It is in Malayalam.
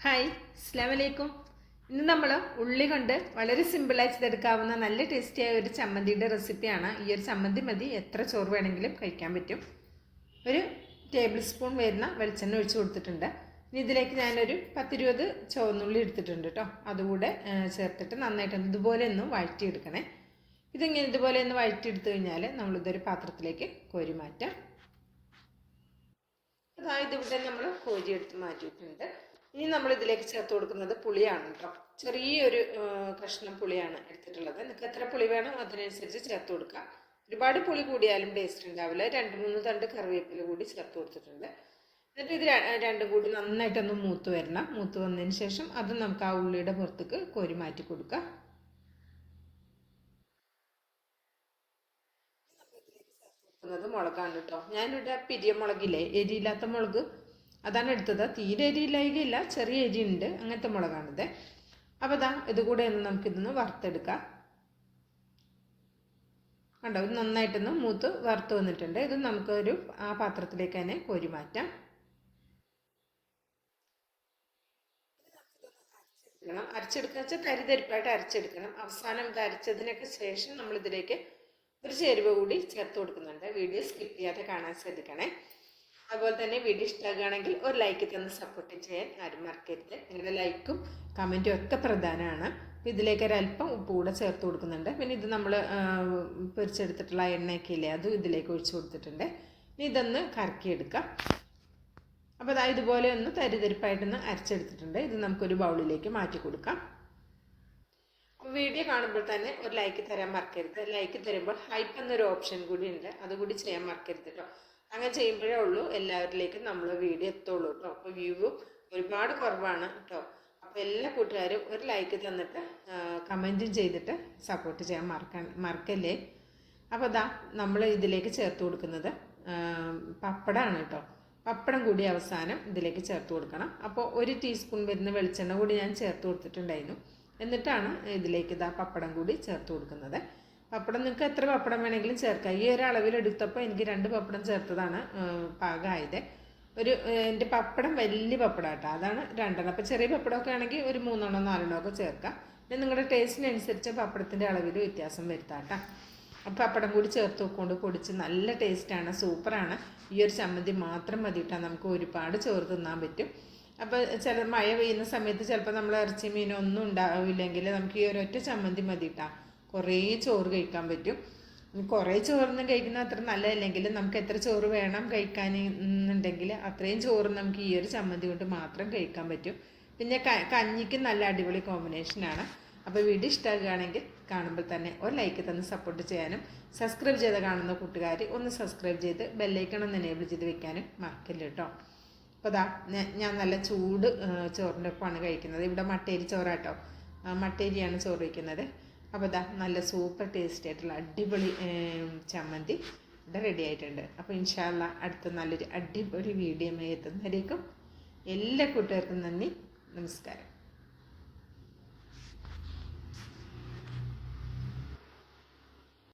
ഹായ്, അസ്സലാമു അലൈക്കും. ഇന്ന് നമ്മൾ ഉള്ളി കൊണ്ട് വളരെ സിമ്പിളായി ചെയ്തെടുക്കാവുന്ന നല്ല ടേസ്റ്റിയായ ഒരു ചമ്മന്തിയുടെ റെസിപ്പിയാണ്. ഈ ഒരു ചമ്മന്തി മതി എത്ര ചോറ് വേണമെങ്കിലും കഴിക്കാൻ പറ്റും. ഒരു ടേബിൾ സ്പൂൺ വരുന്ന വെളിച്ചെണ്ണ ഒഴിച്ച് കൊടുത്തിട്ടുണ്ട്. ഇനി ഇതിലേക്ക് ഞാനൊരു 10-20 ചുവന്നുള്ളി എടുത്തിട്ടുണ്ട് കേട്ടോ. അതുകൂടെ ചേർത്തിട്ട് നന്നായിട്ട് ഇതുപോലെ ഒന്ന് വഴറ്റിയെടുക്കണേ. ഇതിങ്ങനെ ഇതുപോലെ ഒന്ന് വഴറ്റിയെടുത്തു കഴിഞ്ഞാൽ നമ്മളിതൊരു പാത്രത്തിലേക്ക് കോരി മാറ്റാം. അതായത് ഇവിടെ നമ്മൾ കോരിയെടുത്ത് മാറ്റിയിട്ടുണ്ട്. ഇനി നമ്മൾ ഇതിലേക്ക് ചേർത്ത് കൊടുക്കുന്നത് പുളിയാണ് കേട്ടോ. ചെറിയൊരു കഷ്ണം പുളിയാണ് എടുത്തിട്ടുള്ളത്. നിങ്ങൾക്ക് എത്ര പുളി വേണം അതിനനുസരിച്ച് ചേർത്ത് കൊടുക്കുക. ഒരുപാട് പുളി കൂടിയാലും ടേസ്റ്റ് ഉണ്ടാവില്ല. 2-3 തണ്ട് കറിവേപ്പില കൂടി ചേർത്ത് കൊടുത്തിട്ടുണ്ട്. എന്നിട്ട് ഇത് രണ്ടും കൂടി നന്നായിട്ടൊന്ന് മൂത്ത് വരണം. മൂത്ത് വന്നതിന് ശേഷം അത് നമുക്ക് ആ ഉള്ളിയുടെ പുറത്തേക്ക് കോരി മാറ്റി കൊടുക്കാം. മുളകാണ് കേട്ടോ. ഞാനിവിടെ പിരിയ മുളകില്ലേ, എരിയില്ലാത്ത മുളക്, അതാണ് എടുത്തത്. തീരെ എരിയില്ലായികയില്ല, ചെറിയ എരി ഉണ്ട്, അങ്ങനത്തെ മുളകാണിത്. അപ്പോൾ ഇതുകൂടെ ഒന്ന് നമുക്കിതൊന്ന് വറുത്തെടുക്കാം. കണ്ടോ, ഇത് നന്നായിട്ടൊന്ന് മൂത്ത് വറുത്ത് വന്നിട്ടുണ്ട്. ഇത് നമുക്കൊരു ആ പാത്രത്തിലേക്ക് തന്നെ കോരി മാറ്റാം. അരച്ചെടുക്കുക വെച്ചാൽ തരിതരിപ്പായിട്ട് അരച്ചെടുക്കണം. അവസാനം ഇത് അരച്ചതിനൊക്കെ ശേഷം നമ്മളിതിലേക്ക് ഒരു ചേരുവ കൂടി ചേർത്ത് കൊടുക്കുന്നുണ്ട്. വീഡിയോ സ്കിപ്പ് ചെയ്യാതെ കാണാൻ ശ്രദ്ധിക്കണേ. അതുപോലെ തന്നെ വീഡിയോ ഇഷ്ടമാകുകയാണെങ്കിൽ ഒരു ലൈക്ക് തന്ന് സപ്പോർട്ട് ചെയ്യാൻ ആരും മറക്കരുത്. നിങ്ങളുടെ ലൈക്കും കമൻറ്റും ഒക്കെ പ്രധാനമാണ്. ഇതിലേക്ക് ഒരല്പം ഉപ്പ് കൂടെ ചേർത്ത് കൊടുക്കുന്നുണ്ട്. പിന്നെ ഇത് നമ്മൾ പൊരിച്ചെടുത്തിട്ടുള്ള എണ്ണയൊക്കെ ഇല്ലേ, അത് ഇതിലേക്ക് ഒഴിച്ച് കൊടുത്തിട്ടുണ്ട്. ഇനി ഇതൊന്ന് കറക്കിയെടുക്കാം. അപ്പോൾ ഇതുപോലെ ഒന്ന് തരിതരിപ്പായിട്ടൊന്ന് അരച്ചെടുത്തിട്ടുണ്ട്. ഇത് നമുക്കൊരു ബൗളിലേക്ക് മാറ്റി കൊടുക്കാം. വീഡിയോ കാണുമ്പോൾ തന്നെ ഒരു ലൈക്ക് തരാൻ മറക്കരുത്. ലൈക്ക് തരുമ്പോൾ ഹൈപ്പ് എന്നൊരു ഓപ്ഷൻ കൂടി ഉണ്ട്, അതുകൂടി ചെയ്യാൻ മറക്കരുത് കേട്ടോ. അങ്ങനെ ചെയ്യുമ്പോഴേ ഉള്ളൂ എല്ലാവരിലേക്കും നമ്മൾ വീഡിയോ എത്തുള്ളൂ കേട്ടോ. അപ്പോൾ വ്യൂവും ഒരുപാട് കുറവാണ് കേട്ടോ. അപ്പോൾ എല്ലാ കൂട്ടുകാരും ഒരു ലൈക്ക് തന്നിട്ട് കമൻറ്റും ചെയ്തിട്ട് സപ്പോർട്ട് ചെയ്യാൻ മറക്കല്ലേ. അപ്പോൾ നമ്മൾ ഇതിലേക്ക് ചേർത്ത് കൊടുക്കുന്നത് പപ്പടമാണ് കേട്ടോ. പപ്പടം കൂടി അവസാനം ഇതിലേക്ക് ചേർത്ത് കൊടുക്കണം. അപ്പോൾ 1 ടീസ്പൂൺ വരുന്ന വെളിച്ചെണ്ണ കൂടി ഞാൻ ചേർത്ത് കൊടുത്തിട്ടുണ്ടായിരുന്നു. എന്നിട്ടാണ് ഇതിലേക്ക് പപ്പടം കൂടി ചേർത്ത് കൊടുക്കുന്നത്. പപ്പടം നിങ്ങൾക്ക് എത്ര പപ്പടം വേണമെങ്കിലും ചേർക്കാം. ഈ ഒരു അളവിലെടുത്തപ്പോൾ എനിക്ക് 2 പപ്പടം ചേർത്തതാണ് പാകമായത്. എൻ്റെ പപ്പടം വലിയ പപ്പടം കേട്ടോ, അതാണ് 2. അപ്പോൾ ചെറിയ പപ്പടമൊക്കെ ആണെങ്കിൽ ഒരു 3 4 ഒക്കെ ചേർക്കാം. പിന്നെ നിങ്ങളുടെ ടേസ്റ്റിനനുസരിച്ച് പപ്പടത്തിൻ്റെ അളവിൽ വ്യത്യാസം വരുത്താം കേട്ടോ. അപ്പോൾ പപ്പടം കൂടി ചേർത്ത് വെക്കൊണ്ട് പൊടിച്ച് നല്ല ടേസ്റ്റാണ്, സൂപ്പറാണ്. ഈ ഒരു ചമ്മന്തി മാത്രം മതി കേട്ടോ, നമുക്ക് ഒരുപാട് ചോറ് തിന്നാൻ പറ്റും. അപ്പോൾ മഴ പെയ്യുന്ന സമയത്ത് ചിലപ്പോൾ നമ്മൾ ഇറച്ചി മീനൊന്നും ഉണ്ടാവില്ലെങ്കിൽ നമുക്ക് ഈ ഒരൊറ്റ ചമ്മന്തി മതി കേട്ടോ, കുറേ ചോറ് കഴിക്കാൻ പറ്റും. കുറേ ചോറൊന്നും കഴിക്കുന്ന അത്ര നല്ലതല്ലെങ്കിൽ നമുക്ക് എത്ര ചോറ് വേണം കഴിക്കാൻ എന്നുണ്ടെങ്കിൽ അത്രയും ചോറ് നമുക്ക് ഈ ഒരു ചമ്മന്തി കൊണ്ട് മാത്രം കഴിക്കാൻ പറ്റും. പിന്നെ കഞ്ഞിക്ക് നല്ല അടിപൊളി കോമ്പിനേഷനാണ്. അപ്പോൾ വീഡിയോ ഇഷ്ടമാകുകയാണെങ്കിൽ കാണുമ്പോൾ തന്നെ ഒരു ലൈക്ക് തന്ന് സപ്പോർട്ട് ചെയ്യാനും, സബ്സ്ക്രൈബ് ചെയ്ത് കാണുന്ന കൂട്ടുകാർ ഒന്ന് സബ്സ്ക്രൈബ് ചെയ്ത് ബെല്ലൈക്കൺ ഒന്ന് എനേബിൾ ചെയ്ത് വെക്കാനും മറക്കില്ല കേട്ടോ. അപ്പോൾ ഞാൻ നല്ല ചൂട് ചോറിൻ്റെ ഒപ്പമാണ് കഴിക്കുന്നത്. ഇവിടെ മട്ടേരി ചോറാട്ടോ, മട്ടേരിയാണ് ചോറ് വയ്ക്കുന്നത്. അപ്പോൾ നല്ല സൂപ്പർ ടേസ്റ്റി ആയിട്ടുള്ള അടിപൊളി ചമ്മന്തി ഇവിടെ റെഡി ആയിട്ടുണ്ട്. അപ്പോൾ ഇൻഷാ അല്ലാഹ് അടുത്ത നല്ലൊരു അടിപൊളി വീഡിയോ എത്തുന്നതായിരിക്കും. എല്ലാ കൂട്ടുകാർക്കും നന്ദി, നമസ്കാരം.